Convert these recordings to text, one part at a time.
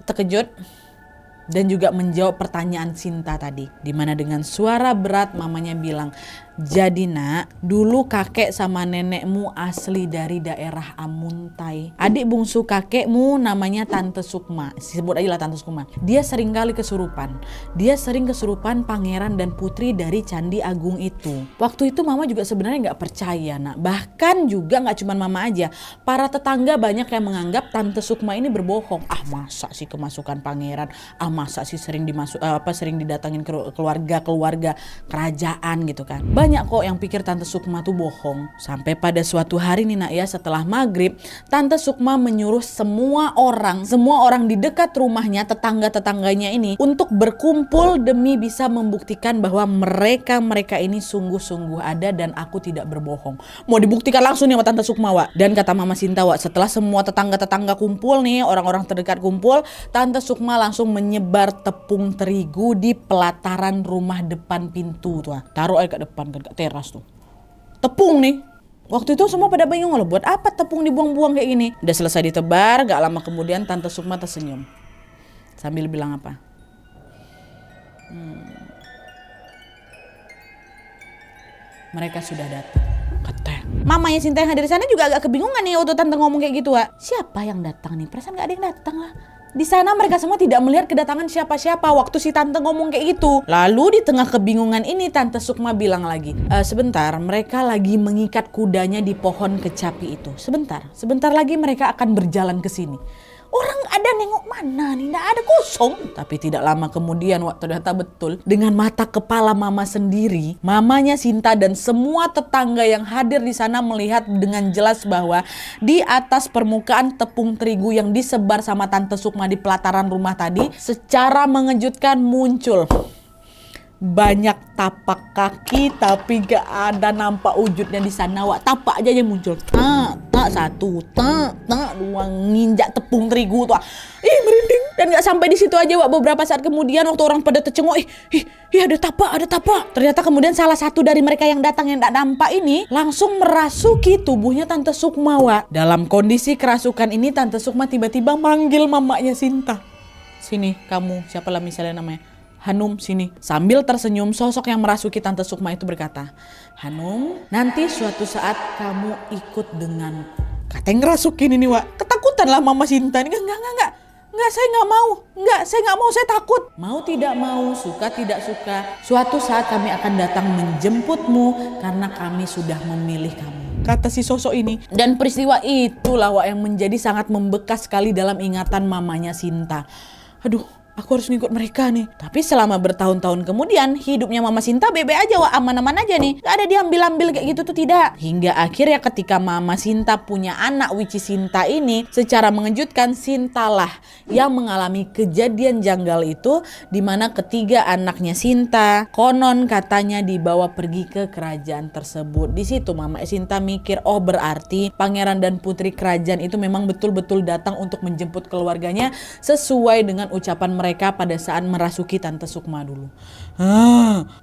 terkejut dan juga menjawab pertanyaan Sinta tadi, dimana dengan suara berat mamanya bilang, jadi nak, dulu kakek sama nenekmu asli dari daerah Amuntai. Adik bungsu kakekmu namanya Tante Sukma, sebut aja lah Tante Sukma. Dia sering kali kesurupan. Dia sering kesurupan pangeran dan putri dari Candi Agung itu. Waktu itu mama juga sebenarnya gak percaya nak. Bahkan juga gak cuma mama aja, para tetangga banyak yang menganggap Tante Sukma ini berbohong. Ah masa sih kemasukan pangeran, masa sih sering didatangin keluarga kerajaan gitu kan. Banyak kok yang pikir Tante Sukma tuh bohong. Sampai pada suatu hari nih nak ya, setelah maghrib, Tante Sukma menyuruh semua orang di dekat rumahnya, tetangga-tetangganya ini untuk berkumpul demi bisa membuktikan bahwa mereka ini sungguh-sungguh ada dan aku tidak berbohong. Mau dibuktikan langsung nih sama Tante Sukma, Wak. Dan kata Mama Sinta, Wak, setelah semua tetangga-tetangga kumpul nih, orang-orang terdekat kumpul, Tante Sukma langsung menyebar tepung terigu di pelataran rumah depan pintu tuh. Taruh aja ke depan, ke teras tuh. Tepung nih. Waktu itu semua pada bingung loh, buat apa tepung dibuang-buang kayak gini. Udah selesai ditebar, gak lama kemudian Tante Sukma tersenyum. Sambil bilang apa? Mereka sudah datang. Kata mamanya Sinta yang hadir di sana juga agak kebingungan nih waktu Tante ngomong kayak gitu, Wak. Siapa yang datang nih? Perasaan gak ada yang datang lah. Di sana mereka semua tidak melihat kedatangan siapa-siapa waktu si Tante ngomong kayak gitu. Lalu di tengah kebingungan ini Tante Sukma bilang lagi, sebentar, mereka lagi mengikat kudanya di pohon kecapi itu. Sebentar lagi mereka akan berjalan ke sini. Orang ada nengok mana nih? Nggak ada, kosong. Tapi tidak lama kemudian, waktu ternyata betul. Dengan mata kepala mama sendiri, mamanya Sinta dan semua tetangga yang hadir di sana melihat dengan jelas bahwa di atas permukaan tepung terigu yang disebar sama Tante Sukma di pelataran rumah tadi, secara mengejutkan muncul banyak tapak kaki tapi gak ada nampak wujudnya di sana, Wak. Tapak aja yang muncul. Tak satu, tak dua, nginjak tepung terigu tuh. Merinding. Dan gak sampai di situ aja, Wak. Beberapa saat kemudian waktu orang pada tercengok, ada tapak. Ternyata kemudian salah satu dari mereka yang datang yang gak nampak ini langsung merasuki tubuhnya Tante Sukma, Wak. Dalam kondisi kerasukan ini Tante Sukma tiba-tiba manggil mamanya Sinta. Sini kamu, siapalah misalnya namanya, Hanum, sini. Sambil tersenyum, sosok yang merasuki Tante Sukma itu berkata, Hanum, nanti suatu saat kamu ikut denganku. Kata yang ngerasukin ini, Wak. Ketakutan lah Mama Sinta ini. Enggak, saya nggak mau. Saya nggak mau, saya takut. Mau tidak mau, suka tidak suka, suatu saat kami akan datang menjemputmu karena kami sudah memilih kamu. Kata si sosok ini. Dan peristiwa itulah, Wak, yang menjadi sangat membekas sekali dalam ingatan mamanya Sinta. Aduh, aku harus ngikut mereka nih. Tapi selama bertahun-tahun kemudian, hidupnya Mama Sinta bebe aja, Wak, aman-aman aja nih. Gak ada diambil-ambil kayak gitu tuh, tidak. Hingga akhirnya ketika Mama Sinta punya anak, which is Sinta ini, secara mengejutkan Sintalah yang mengalami kejadian janggal itu, dimana ketiga anaknya Sinta konon katanya dibawa pergi ke kerajaan tersebut. Di situ Mama Sinta mikir, oh berarti pangeran dan putri kerajaan itu memang betul-betul datang untuk menjemput keluarganya sesuai dengan ucapan mereka pada saat merasuki Tante Sukma dulu.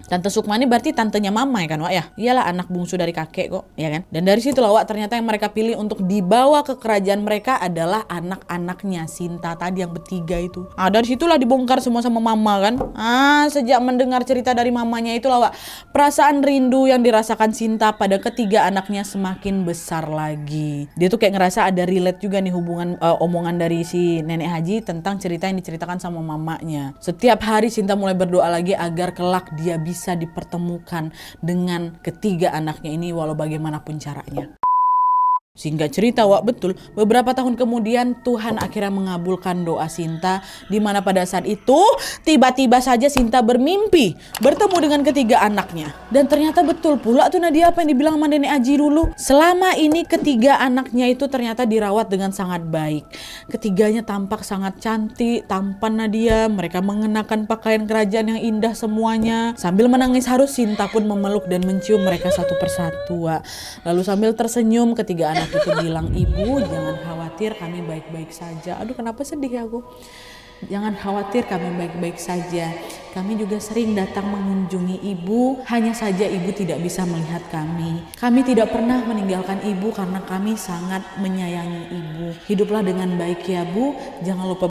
Tante Sukma ini berarti tantenya Mama ya kan, Wak, ya? Iyalah, anak bungsu dari kakek kok, ya kan? Dan dari situ lah, Wak, ternyata yang mereka pilih untuk dibawa ke kerajaan mereka adalah anak-anaknya Sinta tadi yang bertiga itu. Dari situlah dibongkar semua sama Mama kan. Sejak mendengar cerita dari mamanya itulah, Wak, perasaan rindu yang dirasakan Sinta pada ketiga anaknya semakin besar lagi. Dia tuh kayak ngerasa ada relate juga nih hubungan omongan dari si nenek Haji tentang cerita yang diceritakan sama mamanya. Setiap hari Sinta mulai berdoa lagi agar kelak dia bisa dipertemukan dengan ketiga anaknya ini walau bagaimanapun caranya. Singkat cerita, Wak, betul beberapa tahun kemudian Tuhan akhirnya mengabulkan doa Sinta, di mana pada saat itu tiba-tiba saja Sinta bermimpi bertemu dengan ketiga anaknya. Dan ternyata betul pula tuh Nadia apa yang dibilang sama nenek Aji dulu. Selama ini ketiga anaknya itu ternyata dirawat dengan sangat baik. Ketiganya tampak sangat cantik, tampan Nadia. Mereka mengenakan pakaian kerajaan yang indah semuanya. Sambil menangis haru, Sinta pun memeluk dan mencium mereka satu persatu, Wak. Lalu sambil tersenyum, ketiga anak itu bilang, Ibu jangan khawatir, kami baik-baik saja. Aduh, kenapa sedih aku? Jangan khawatir, kami baik-baik saja. Kami juga sering datang mengunjungi Ibu, hanya saja Ibu tidak bisa melihat kami. Kami tidak pernah meninggalkan Ibu karena kami sangat menyayangi Ibu. Hiduplah dengan baik ya, Bu. Jangan lupa